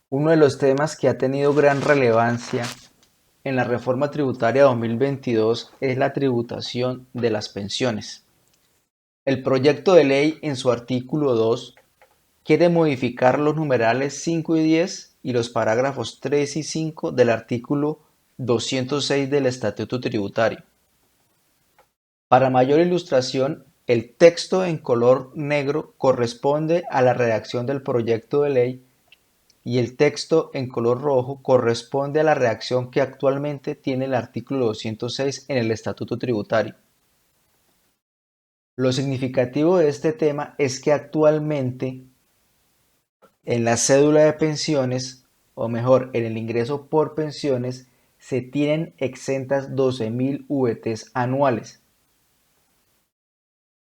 Uno de los temas que ha tenido gran relevancia en la reforma tributaria 2022 es la tributación de las pensiones. El proyecto de ley en su artículo 2 quiere modificar los numerales 5 y 10 y los parágrafos 3 y 5 del artículo 206 del Estatuto Tributario. Para mayor ilustración, el texto en color negro corresponde a la redacción del proyecto de ley y el texto en color rojo corresponde a la redacción que actualmente tiene el artículo 206 en el Estatuto Tributario. Lo significativo de este tema es que actualmente en la cédula de pensiones, o mejor, en el ingreso por pensiones, se tienen exentas 12.000 VTs anuales.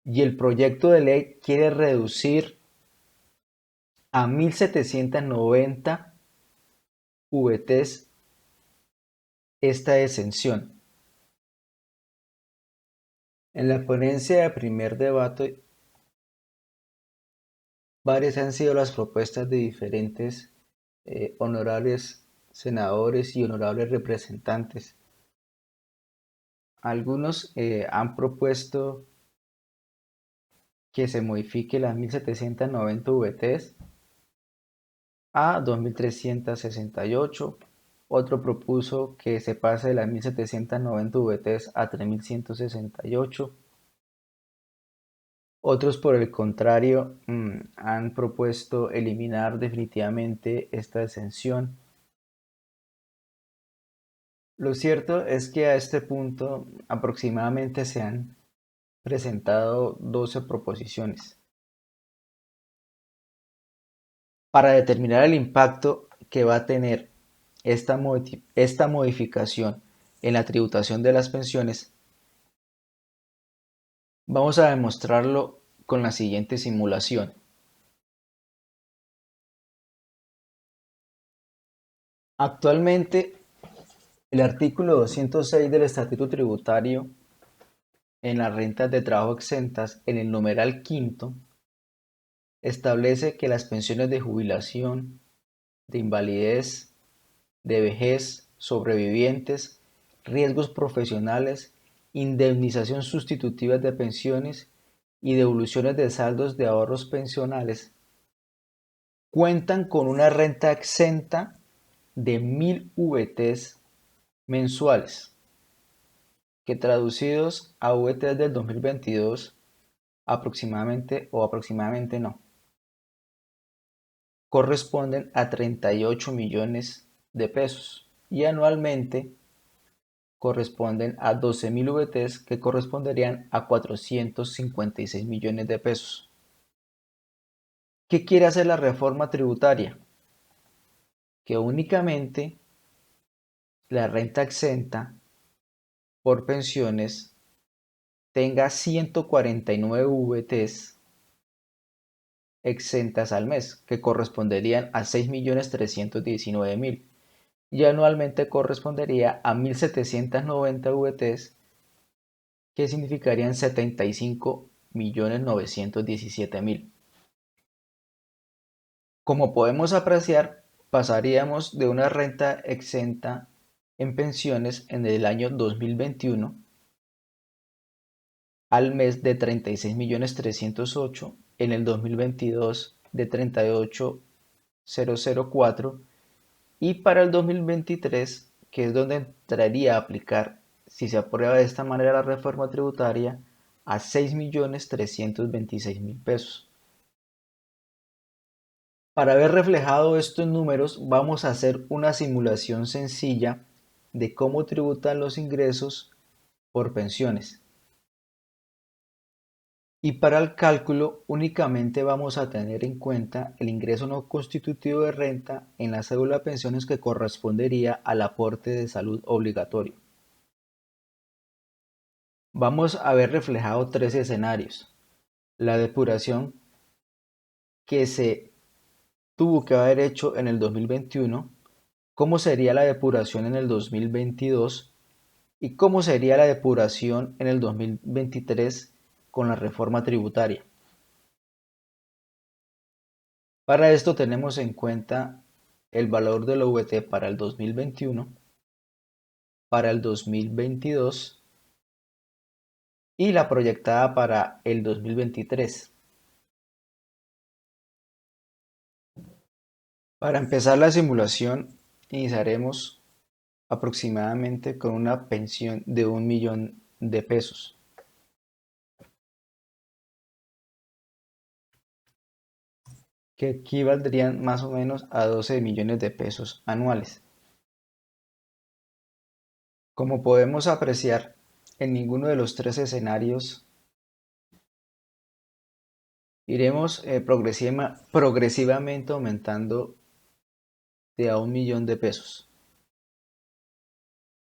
Y el proyecto de ley quiere reducir a 1.790 VTs esta exención. En la ponencia de primer debate, varias han sido las propuestas de diferentes honorables senadores y honorables representantes. Algunos han propuesto que se modifique las 1.790 VTs a 2.368. Otro propuso que se pase de las 1.790 VTs a 3.168. Otros, por el contrario, han propuesto eliminar definitivamente esta exención. Lo cierto es que a este punto aproximadamente se han presentado 12 proposiciones. Para determinar el impacto que va a tener esta modificación en la tributación de las pensiones, vamos a demostrarlo con la siguiente simulación. Actualmente, el artículo 206 del Estatuto Tributario en las rentas de trabajo exentas, en el numeral quinto, establece que las pensiones de jubilación, de invalidez, de vejez, sobrevivientes, riesgos profesionales, indemnización sustitutiva de pensiones y devoluciones de saldos de ahorros pensionales cuentan con una renta exenta de 1.000 VTs mensuales, que traducidos a VTs del 2022 aproximadamente no, corresponden a 38 millones de pesos y anualmente corresponden a 12.000 VTs que corresponderían a 456 millones de pesos. ¿Qué quiere hacer la reforma tributaria? Que únicamente la renta exenta por pensiones tenga 149 VTs exentas al mes, que corresponderían a 6.319.000 y anualmente correspondería a 1.790 VTs, que significarían 75.917.000. Como podemos apreciar, pasaríamos de una renta exenta en pensiones en el año 2021 al mes de 36.308.000, en el 2022 de 38.004 y para el 2023, que es donde entraría a aplicar, si se aprueba de esta manera la reforma tributaria, a 6.326.000 pesos. Para ver reflejado estos números, vamos a hacer una simulación sencilla de cómo tributan los ingresos por pensiones. Y para el cálculo únicamente vamos a tener en cuenta el ingreso no constitutivo de renta en la cédula de pensiones, que correspondería al aporte de salud obligatorio. Vamos a ver reflejado tres escenarios. La depuración que se tuvo que haber hecho en el 2021, cómo sería la depuración en el 2022 y cómo sería la depuración en el 2023 con la reforma tributaria. Para esto tenemos en cuenta el valor de la VT para el 2021, para el 2022 y la proyectada para el 2023. Para empezar la simulación, iniciaremos aproximadamente con una pensión de 1.000.000 de pesos, que equivaldrían más o menos a 12 millones de pesos anuales. Como podemos apreciar, en ninguno de los tres escenarios iremos progresivamente aumentando de a 1.000.000 de pesos.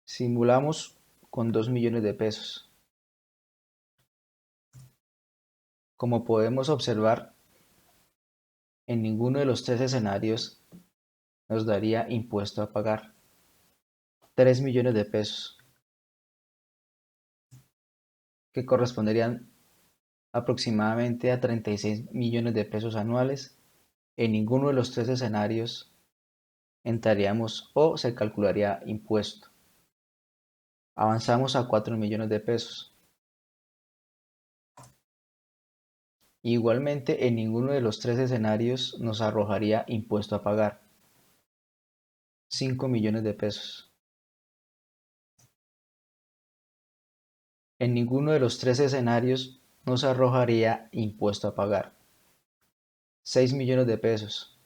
Simulamos con 2 millones de pesos. Como podemos observar, en ninguno de los tres escenarios nos daría impuesto a pagar. 3 millones de pesos, que corresponderían aproximadamente a 36 millones de pesos anuales. En ninguno de los tres escenarios entraríamos o se calcularía impuesto. Avanzamos a 4 millones de pesos. Igualmente, en ninguno de los tres escenarios nos arrojaría impuesto a pagar. 5 millones de pesos. En ninguno de los tres escenarios nos arrojaría impuesto a pagar. 6 millones de pesos,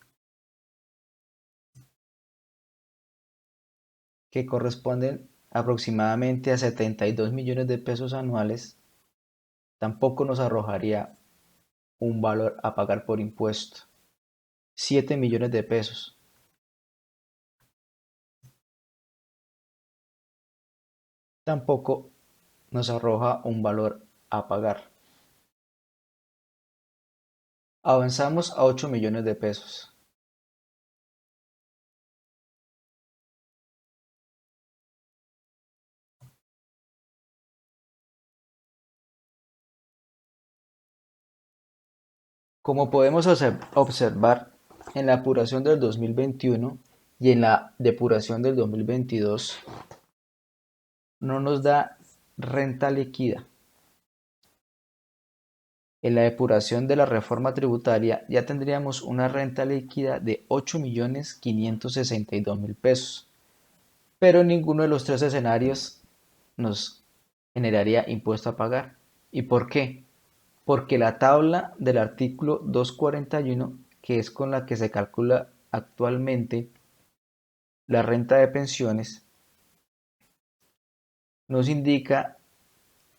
que corresponden aproximadamente a 72 millones de pesos anuales. Tampoco nos arrojaría un valor a pagar por impuesto. 7 millones de pesos. Tampoco nos arroja un valor a pagar. Avanzamos a 8 millones de pesos. Como podemos observar, en la apuración del 2021 y en la depuración del 2022 no nos da renta líquida. En la depuración de la reforma tributaria ya tendríamos una renta líquida de 8.562.000 pesos, pero en ninguno de los tres escenarios nos generaría impuesto a pagar. ¿Y por qué? Porque la tabla del artículo 241, que es con la que se calcula actualmente la renta de pensiones, nos indica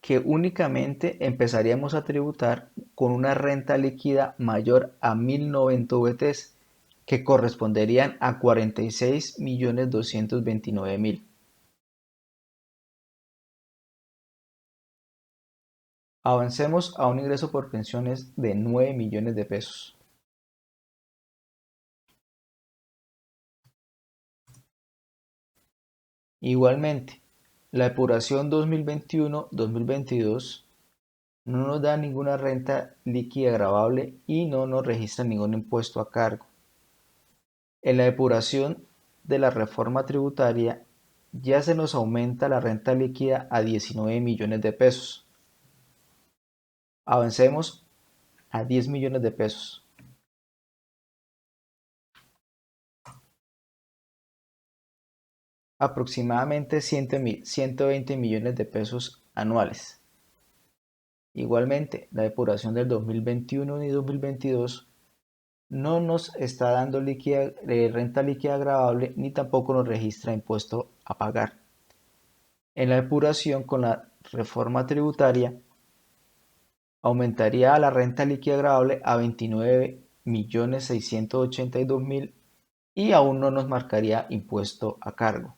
que únicamente empezaríamos a tributar con una renta líquida mayor a 1.090 VTs, que corresponderían a 46.229.000. Avancemos a un ingreso por pensiones de 9 millones de pesos. Igualmente, la depuración 2021-2022 no nos da ninguna renta líquida gravable y no nos registra ningún impuesto a cargo. En la depuración de la reforma tributaria ya se nos aumenta la renta líquida a 19 millones de pesos. Avancemos a 10 millones de pesos. Aproximadamente 120 millones de pesos anuales. Igualmente, la depuración del 2021 y 2022 no nos está dando renta líquida gravable ni tampoco nos registra impuesto a pagar. En la depuración con la reforma tributaria aumentaría la renta líquida gravable a 29.682.000 y aún no nos marcaría impuesto a cargo.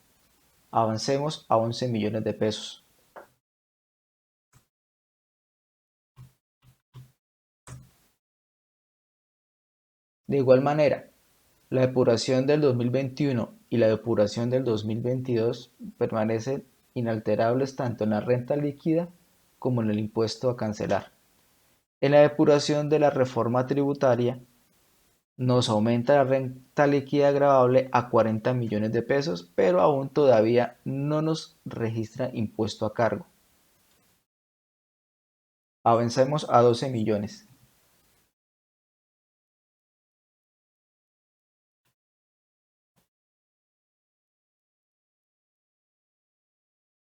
Avancemos a 11 millones de pesos. De igual manera, la depuración del 2021 y la depuración del 2022 permanecen inalterables tanto en la renta líquida como en el impuesto a cancelar. En la depuración de la reforma tributaria nos aumenta la renta líquida gravable a 40 millones de pesos, pero aún todavía no nos registra impuesto a cargo. Avancemos a 12 millones.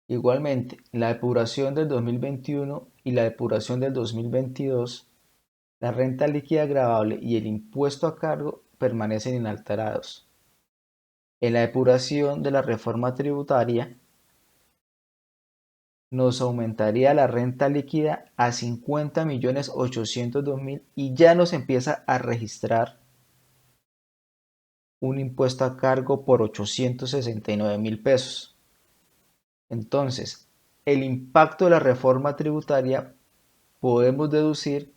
Igualmente, la depuración del 2021 y la depuración del 2022, la renta líquida gravable y el impuesto a cargo permanecen inalterados. En la depuración de la reforma tributaria, nos aumentaría la renta líquida a 50.802.000 y ya nos empieza a registrar un impuesto a cargo por 869.000 pesos. Entonces, el impacto de la reforma tributaria podemos deducir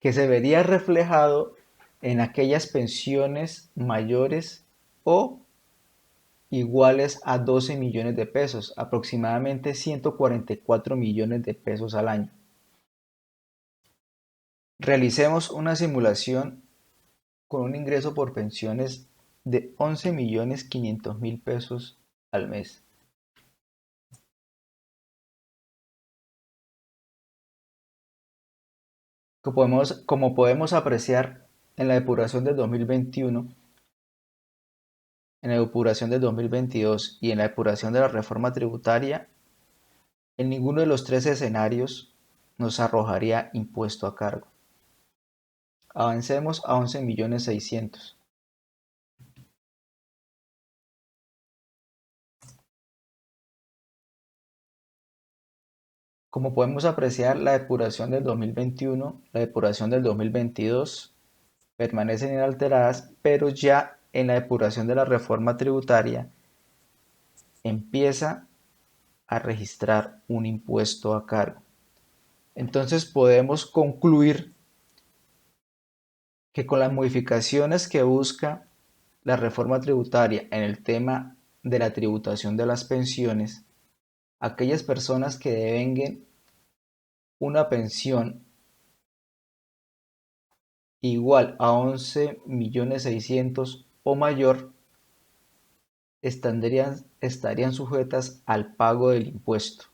que se vería reflejado en aquellas pensiones mayores o iguales a 12 millones de pesos, aproximadamente 144 millones de pesos al año. Realicemos una simulación con un ingreso por pensiones de 11.500.000 pesos al mes. Como podemos apreciar en la depuración del 2021, en la depuración del 2022 y en la depuración de la reforma tributaria, en ninguno de los tres escenarios nos arrojaría impuesto a cargo. Avancemos a 11.600.000. Como podemos apreciar, la depuración del 2021, la depuración del 2022 permanecen inalteradas, pero ya en la depuración de la reforma tributaria empieza a registrar un impuesto a cargo. Entonces podemos concluir que con las modificaciones que busca la reforma tributaria en el tema de la tributación de las pensiones, aquellas personas que devenguen una pensión igual a 11.600.000 o mayor estarían sujetas al pago del impuesto.